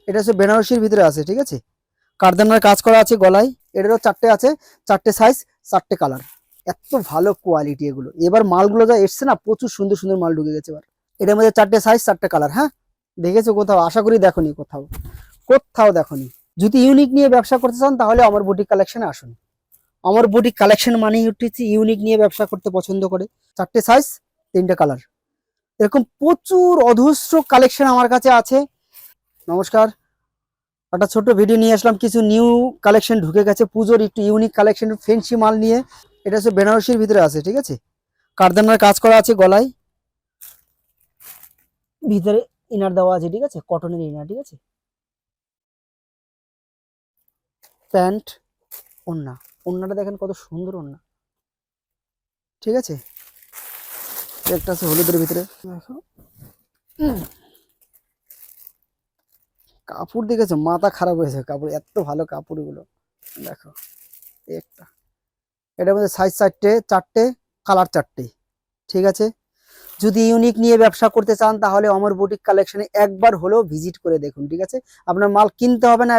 এটা হচ্ছে বেনারসির ভিতরে আছে, ঠিক আছে। কারদানার কাজ করা আছে গলায়। এটারও 4টে আছে, 4টে সাইজ, 4টে কালার। এত ভালো কোয়ালিটি এগুলো। এবার মালগুলো যা এসছে না, প্রচুর সুন্দর সুন্দর মাল ঢুকে গেছে এবার। এটার মধ্যে 4টে সাইজ, 4টে কালার। হ্যাঁ, দেখেছো কোথাও? আশা করি দেখোনি কোথাও, কোথাও দেখোনি। যদি ইউনিক নিয়ে ব্যবসা করতে চান তাহলে আমার বুটিক কালেকশনে আসুন। আমার বুটিক কালেকশন মানেই হচ্ছে ইউনিক নিয়ে ব্যবসা করতে পছন্দ করে। 4টে সাইজ, 3টে কালার, এরকম প্রচুর অজস্র কালেকশন আমার কাছে আছে। নমস্কার, একটা ছোট ভিডিও নিয়ে আসলাম, কিছু নিউ কালেকশন ঢুকে গেছে পুজোর, একটু ইউনিক কালেকশন ফেন্সি মাল নিয়ে। এটা হচ্ছে বেনারসির ভিতরে আছে, ঠিক আছে। কারদানার কাজ করা আছে গলায়, ভিতরে ইনার দেওয়া আছে, ঠিক আছে, কটনের ইনার, ঠিক আছে। প্যান্ট, ওড়না, ওড়নাটা দেখেন কত সুন্দর ওড়না, ঠিক আছে। একটা আছে হলুদের ভিতরে, দেখো। কাপড় দেখেছো? মাথা খারাপ হয়েছে, কাপড় এত ভালো কাপড় এগুলো। দেখো একটা, এটার মধ্যে সাইজ 4টে, 4টে কালার, 4টে, ঠিক আছে। যদি ইউনিক নিয়ে ব্যবসা করতে চান তাহলে অমর বুটিক কালেকশনে একবার হলেও ভিজিট করে দেখুন, ঠিক আছে। আপনার মাল কিনতে হবে না।